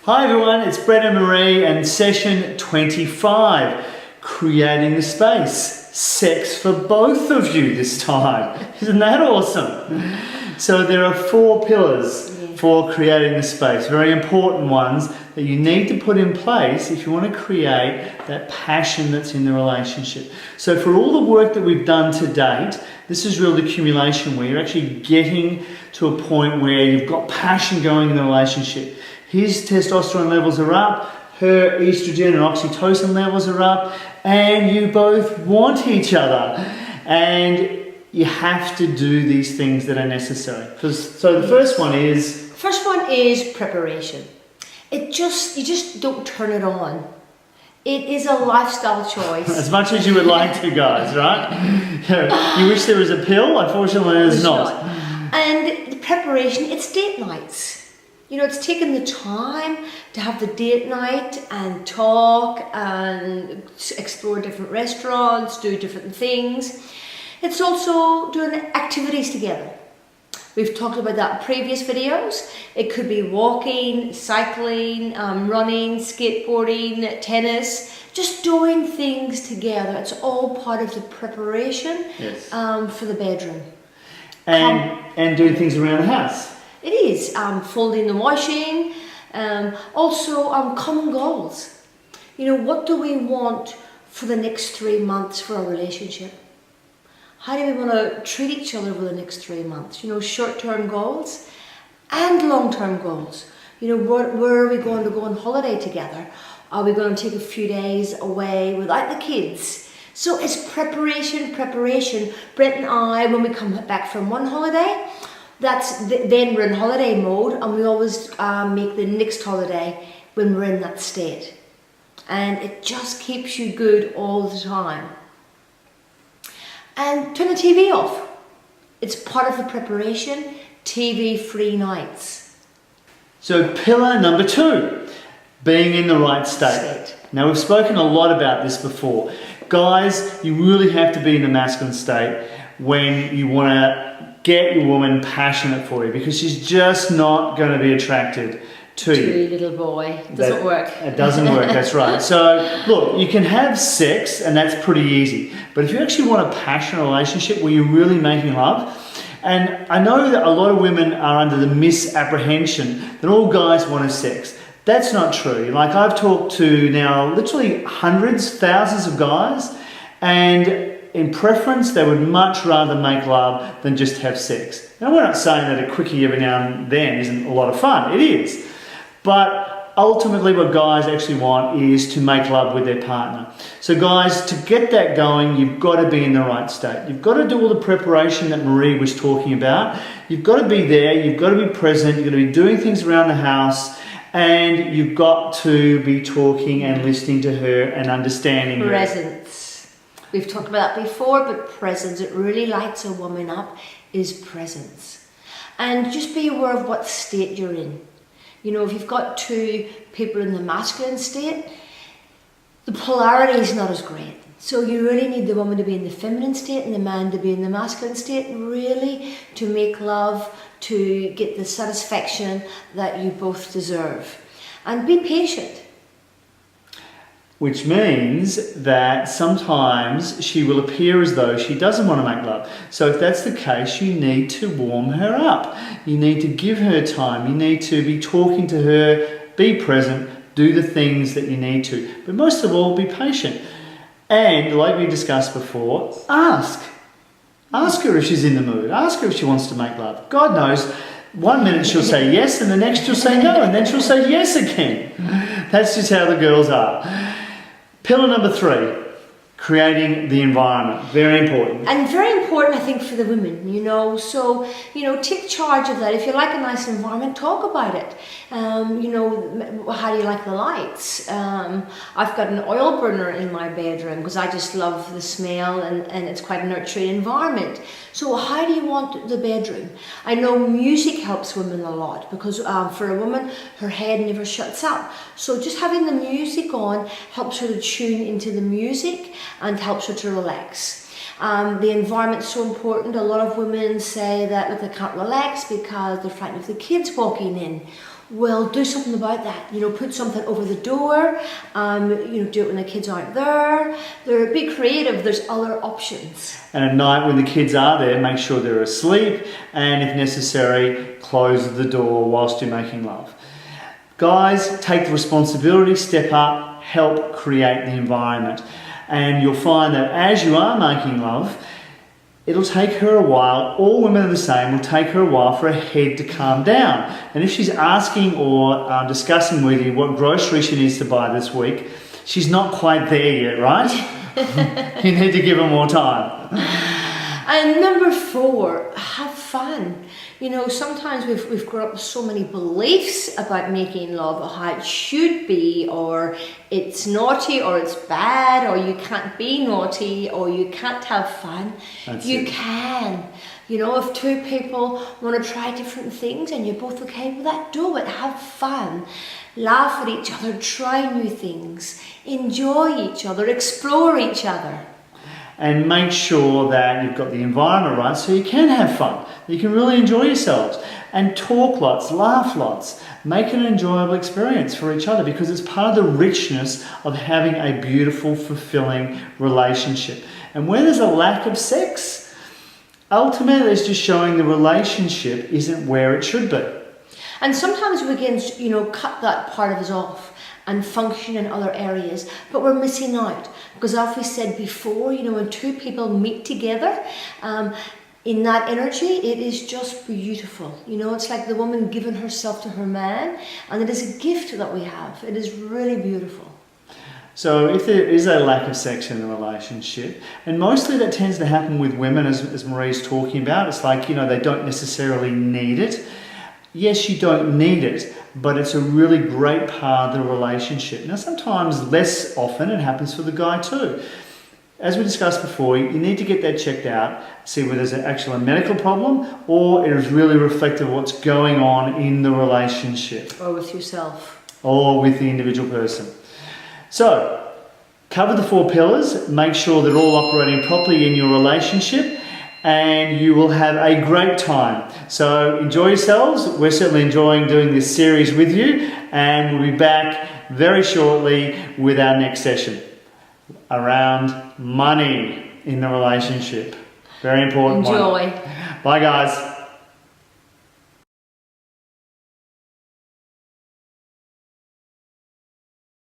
Hi everyone, it's Brett and Marie and session 25, creating the space. Sex for both of you this time. Isn't that awesome? So there are 4 pillars for creating the space, very important ones that you need to put in place if you want to create that passion that's in the relationship. So for all the work that we've done to date, this is real accumulation where you're actually getting to a point where you've got passion going in the relationship. His testosterone levels are up, her estrogen and oxytocin levels are up, and you both want each other. And you have to do these things that are necessary. So the first one is... First one is preparation. You just don't turn it on. It is a lifestyle choice. As much as you would like to, guys, right? You wish there was a pill, unfortunately there's not. And the preparation, it's date nights. You know, it's taking the time to have the date night and talk and explore different restaurants, do different things. It's also doing activities together. We've talked about that in previous videos. It could be walking, cycling, running, skateboarding, tennis, just doing things together. It's all part of the preparation for the bedroom. And doing things around the house. It is, folding the washing, also common goals. You know, what do we want for the next 3 months for our relationship? How do we want to treat each other over the next 3 months? You know, short-term goals and long-term goals. You know, where are we going to go on holiday together? Are we going to take a few days away without the kids? So it's preparation. Brett and I, when we come back from one holiday, then we're in holiday mode, and we always make the next holiday when we're in that state. And it just keeps you good all the time. And turn the TV off. It's part of the preparation, TV-free nights. So pillar number 2, being in the right state. Now we've spoken a lot about this before. Guys, you really have to be in the masculine state when you want to get your woman passionate for you, because she's just not going to be attracted to you. Little boy. It doesn't work. It doesn't work, that's right. So look, you can have sex and that's pretty easy, but if you actually want a passionate relationship where you're really making love, and I know that a lot of women are under the misapprehension that all guys want is sex. That's not true. Like, I've talked to now literally hundreds, thousands of guys, and in preference, they would much rather make love than just have sex. Now, we're not saying that a quickie every now and then isn't a lot of fun. It is. But ultimately, what guys actually want is to make love with their partner. So guys, to get that going, you've got to be in the right state. You've got to do all the preparation that Marie was talking about. You've got to be there. You've got to be present. You've got to be doing things around the house. And you've got to be talking and listening to her and understanding her. Presence. We've talked about that before, but presence, it really lights a woman up, is presence. And just be aware of what state you're in. You know, if you've got 2 people in the masculine state, the polarity is not as great. So you really need the woman to be in the feminine state and the man to be in the masculine state, really, to make love, to get the satisfaction that you both deserve. And be patient. Which means that sometimes she will appear as though she doesn't want to make love. So if that's the case, you need to warm her up. You need to give her time. You need to be talking to her, be present, do the things that you need to. But most of all, be patient. And like we discussed before, ask. Ask her if she's in the mood. Ask her if she wants to make love. God knows, one minute she'll say yes, and the next she'll say no, and then she'll say yes again. That's just how the girls are. Pillar number 3, creating the environment. Very important. And very important, I think, for the women, you know. So, you know, take charge of that. If you like a nice environment, talk about it. You know, how do you like the lights? I've got an oil burner in my bedroom because I just love the smell, and it's quite a nurturing environment. So how do you want the bedroom? I know music helps women a lot because for a woman, her head never shuts up. So just having the music on helps her to tune into the music and helps her to relax. The environment's so important. A lot of women say that they can't relax because they're frightened of the kids walking in. well, do something about that. You know, put something over the door. You know, do it when the kids aren't there. Be creative. There's other options. And at night when the kids are there, make sure they're asleep, and if necessary, close the door whilst you're making love. Guys, take the responsibility, step up, help create the environment. And you'll find that as you are making love, it'll take her a while. All women are the same. It'll take her a while for her head to calm down. And if she's asking or discussing with you what grocery she needs to buy this week, she's not quite there yet, right? You need to give her more time. And number 4, have fun. You know, sometimes we've grown up with so many beliefs about making love, or how it should be, or it's naughty, or it's bad, or you can't be naughty, or you can't have fun. You can. You know, if 2 people want to try different things and you're both okay with that, do it. Have fun. Laugh at each other, try new things, enjoy each other, explore each other. And make sure that you've got the environment right so you can have fun. You can really enjoy yourselves. And talk lots, laugh lots. Make it an enjoyable experience for each other, because it's part of the richness of having a beautiful, fulfilling relationship. And where there's a lack of sex, ultimately it's just showing the relationship isn't where it should be. And sometimes we can, you know, cut that part of us off and function in other areas, but we're missing out. Because as we said before, you know, when 2 people meet together, in that energy, it is just beautiful. You know, it's like the woman giving herself to her man, and it is a gift that we have. It is really beautiful. So if there is a lack of sex in the relationship, and mostly that tends to happen with women, as Marie's talking about, it's like, you know, they don't necessarily need it. Yes, you don't need it, but it's a really great part of the relationship. Now, sometimes less often it happens for the guy too. As we discussed before, you need to get that checked out, see whether there's actually a medical problem or it is really reflective of what's going on in the relationship. Or with yourself. Or with the individual person. So, cover the 4 pillars, make sure they're all operating properly in your relationship, and you will have a great time. So enjoy yourselves. We're certainly enjoying doing this series with you, and we'll be back very shortly with our next session around money in the relationship. Very important one. Enjoy. Bye guys.